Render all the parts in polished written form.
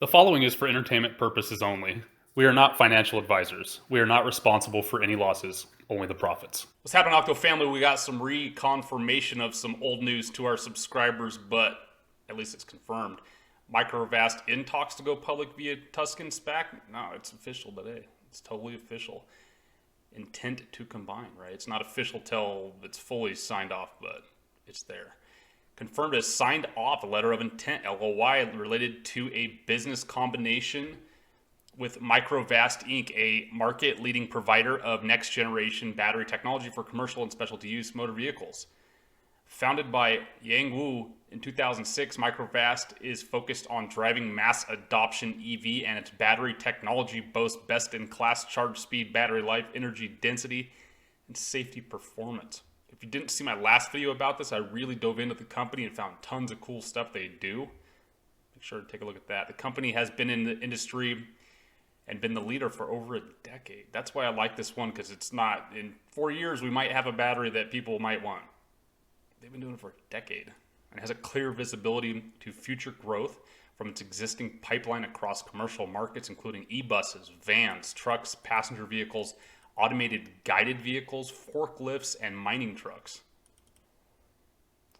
The following is for entertainment purposes only. We are not financial advisors. We are not responsible for any losses, only the profits. What's happening, Octo family? We got some reconfirmation of some old news to our subscribers, but at least it's confirmed. Microvast in talks to go public via Tuscan SPAC? No, it's official today. It's totally official. Intent to combine, right? It's not official till it's fully signed off, but it's there. Confirmed as signed off a letter of intent, LOI, related to a business combination with Microvast Inc., a market-leading provider of next-generation battery technology for commercial and specialty use motor vehicles. Founded by Yang Wu in 2006, Microvast is focused on driving mass adoption EV, and its battery technology boasts best-in-class charge speed, battery life, energy density, and safety performance. If you didn't see my last video about this, I really dove into the company and found tons of cool stuff they do. Make sure to take a look at that. The company has been in the industry and been the leader for over a decade. That's why I like this one, because it's not, in 4 years, we might have a battery that people might want. They've been doing it for a decade. And it has a clear visibility to future growth from its existing pipeline across commercial markets, including e-buses, vans, trucks, passenger vehicles, automated guided vehicles, forklifts, and mining trucks.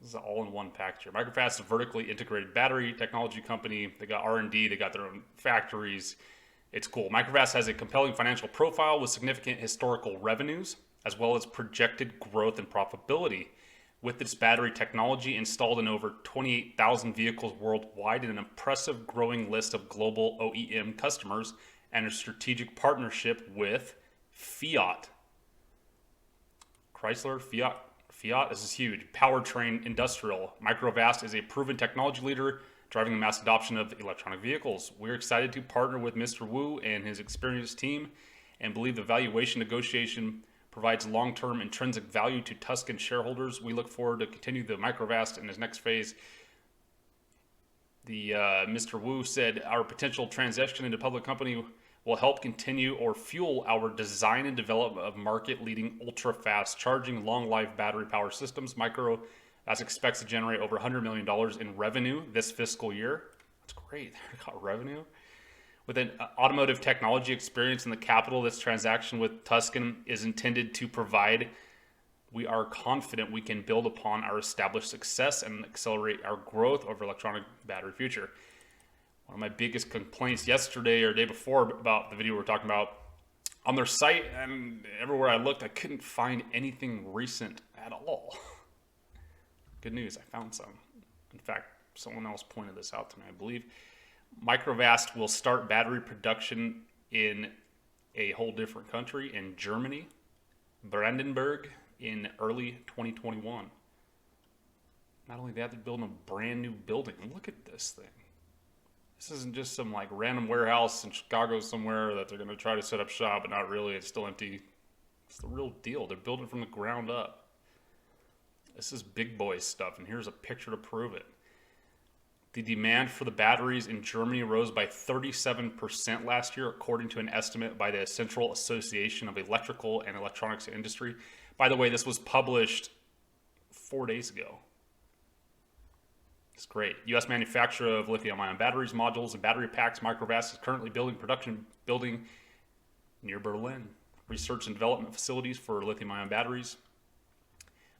This is all in one package here. Microvast is a vertically integrated battery technology company. They got R&D, they got their own factories. It's cool. Microvast has a compelling financial profile with significant historical revenues, as well as projected growth and profitability. With its battery technology installed in over 28,000 vehicles worldwide and an impressive growing list of global OEM customers, and a strategic partnership with Fiat. Chrysler, Fiat, this is huge. Powertrain Industrial. Microvast is a proven technology leader driving the mass adoption of electronic vehicles. We're excited to partner with Mr. Wu and his experienced team and believe the valuation negotiation provides long-term intrinsic value to Tuscan shareholders. We look forward to continue the Microvast in his next phase. Mr. Wu said, our potential transition into public company will help continue or fuel our design and development of market-leading ultra-fast charging long-life battery power systems. Microvast expects to generate over $100 million in revenue this fiscal year. That's great. They got revenue. With an automotive technology experience in the capital, this transaction with Tuscan is intended to provide. We are confident we can build upon our established success and accelerate our growth over electronic battery future. One of my biggest complaints yesterday or day before about the video we're talking about, on their site and everywhere I looked, I couldn't find anything recent at all. Good news, I found some. In fact, someone else pointed this out to me, I believe. Microvast will start battery production in a whole different country, in Germany, Brandenburg, in early 2021. Not only that, they're building a brand new building. Look at this thing. This isn't just some like random warehouse in Chicago somewhere that they're going to try to set up shop, but not really. It's still empty. It's the real deal. They're building from the ground up. This is big boy stuff, and here's a picture to prove it. The demand for the batteries in Germany rose by 37% last year, according to an estimate by the Central Association of Electrical and Electronics Industry. By the way, this was published 4 days ago. It's great. U.S. manufacturer of lithium-ion batteries, modules, and battery packs, Microvast is currently building production building near Berlin. Research and development facilities for lithium-ion batteries.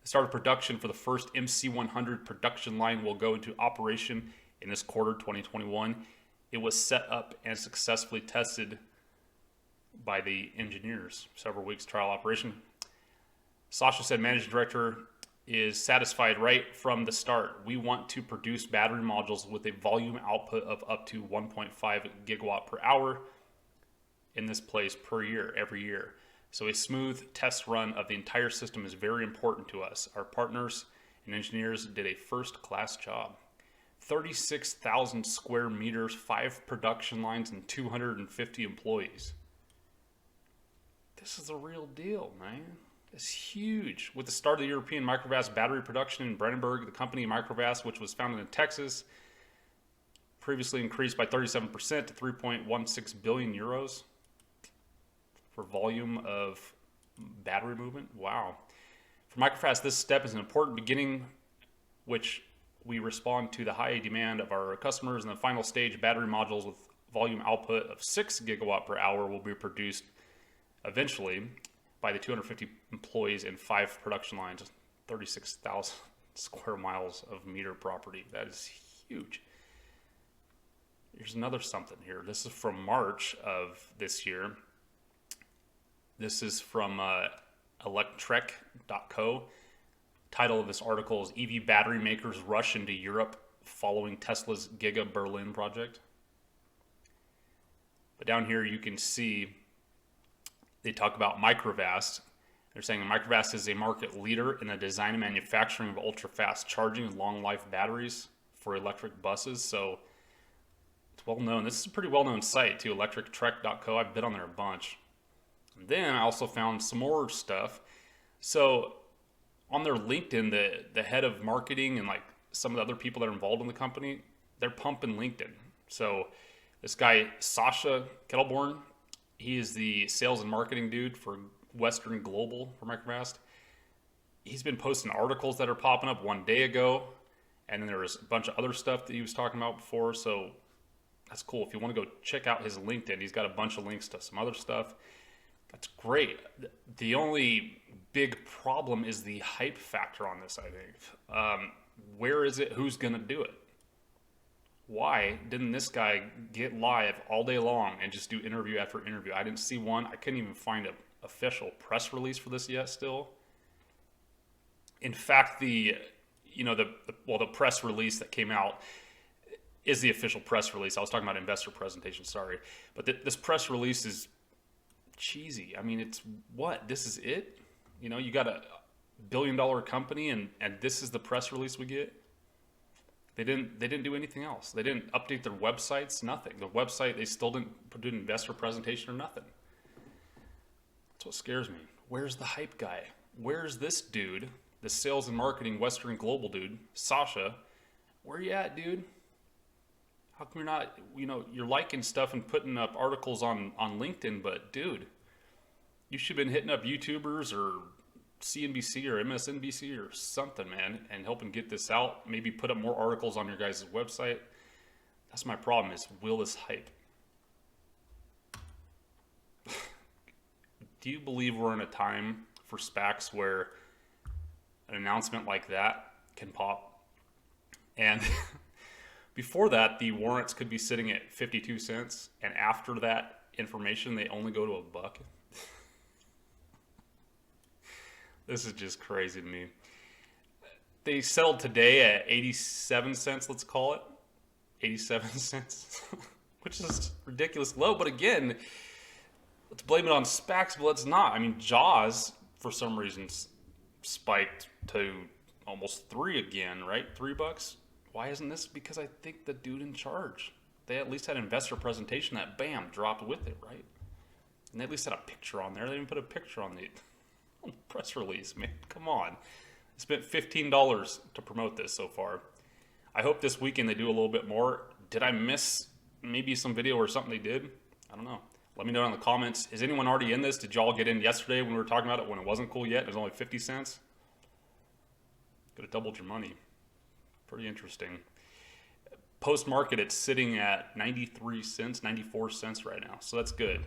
The start of production for the first MC100 production line will go into operation in this quarter, 2021. It was set up and successfully tested by the engineers. Several weeks trial operation. Sasha said, managing director is satisfied right from the start. We want to produce battery modules with a volume output of up to 1.5 gigawatt per hour in this place per year, every year. So a smooth test run of the entire system is very important to us. Our partners and engineers did a first-class job. 36,000 square meters, 5 production lines, and 250 employees. This is the real deal, man. It's huge. With the start of the European Microvast battery production in Brandenburg, the company Microvast, which was founded in Texas, previously increased by 37% to 3.16 billion euros for volume of battery movement. Wow. For Microvast, this step is an important beginning, which we respond to the high demand of our customers. In the final stage, battery modules with volume output of 6 gigawatt per hour will be produced eventually by the 250 employees in 5 production lines, 36,000 square miles of meter property. That is huge. Here's another something here. This is from March of this year. This is from electrek.co. Title of this article is EV Battery Makers Rush into Europe Following Tesla's Giga Berlin Project. But down here you can see they talk about Microvast. They're saying Microvast is a market leader in the design and manufacturing of ultra-fast charging and long-life batteries for electric buses. So it's well known. This is a pretty well-known site too, electrek.co. I've been on there a bunch. And then I also found some more stuff. So on their LinkedIn, the head of marketing and like some of the other people that are involved in the company, they're pumping LinkedIn. So this guy, Sasha Kettleborn, he is the sales and marketing dude for Western Global for Microvast. He's been posting articles that are popping up one day ago. And then there was a bunch of other stuff that he was talking about before. So that's cool. If you want to go check out his LinkedIn, he's got a bunch of links to some other stuff. That's great. The only big problem is the hype factor on this, I think. Where is it? Who's going to do it? Why didn't this guy get live all day long and just do interview after interview? I didn't see one. I couldn't even find an official press release for this yet still. In fact, the press release that came out is the official press release. I was talking about investor presentation, sorry. But this press release is cheesy. I mean, it's what? This is it? You know, you got a billion-dollar company and this is the press release we get? They didn't do anything else. They didn't update their websites, nothing. The website, they still didn't do an investor presentation or nothing. That's what scares me. Where's the hype guy? Where's this dude, the sales and marketing Western Global dude, Sasha? Where you at, dude? How come you're not, you're liking stuff and putting up articles on LinkedIn, but dude, you should have been hitting up YouTubers or CNBC or MSNBC or something, man, and helping get this out. Maybe put up more articles on your guys' website. That's my problem, is will this hype? Do you believe we're in a time for SPACs where an announcement like that can pop? And before that, the warrants could be sitting at 52 cents, and after that information, they only go to $1. This is just crazy to me. They settled today at 87 cents, let's call it. 87 cents, which is ridiculous low. But again, let's blame it on SPACs, but let's not. I mean, Jaws, for some reason, spiked to almost 3 again, right? $3. Why isn't this? Because I think the dude in charge, they at least had an investor presentation that, bam, dropped with it, right? And they at least had a picture on there. They didn't put a picture on the press release, man. Come on. I spent $15 to promote this so far. I hope this weekend they do a little bit more. Did I miss maybe some video or something they did? I don't know. Let me know in the comments. Is anyone already in this? Did y'all get in yesterday when we were talking about it when it wasn't cool yet? It was only 50 cents. Could have doubled your money. Pretty interesting. Post-market, it's sitting at 93 cents, 94 cents right now. So that's good.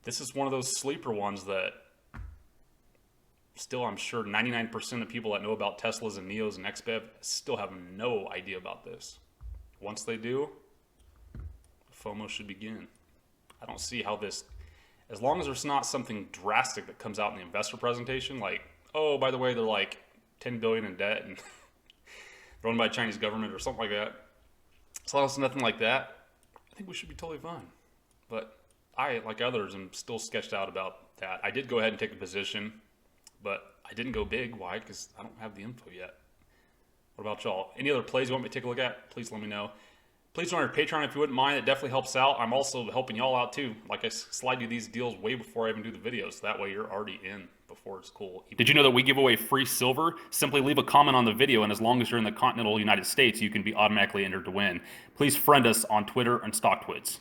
This is one of those sleeper ones that still, I'm sure 99% of people that know about Teslas and Neos and XBEV still have no idea about this. Once they do, FOMO should begin. I don't see how this, as long as there's not something drastic that comes out in the investor presentation, like, oh, by the way, they're like 10 billion in debt and they're owned by the Chinese government or something like that. As long as it's nothing like that, I think we should be totally fine. But I, like others, am still sketched out about that. I did go ahead and take a position, but I didn't go big. Why? Because I don't have the info yet. What about y'all? Any other plays you want me to take a look at? Please let me know. Please join our Patreon if you wouldn't mind. It definitely helps out. I'm also helping y'all out too. Like, I slide you these deals way before I even do the videos. So that way you're already in before it's cool. Did you know that we give away free silver? Simply leave a comment on the video, and as long as you're in the continental United States, you can be automatically entered to win. Please friend us on Twitter and StockTwits.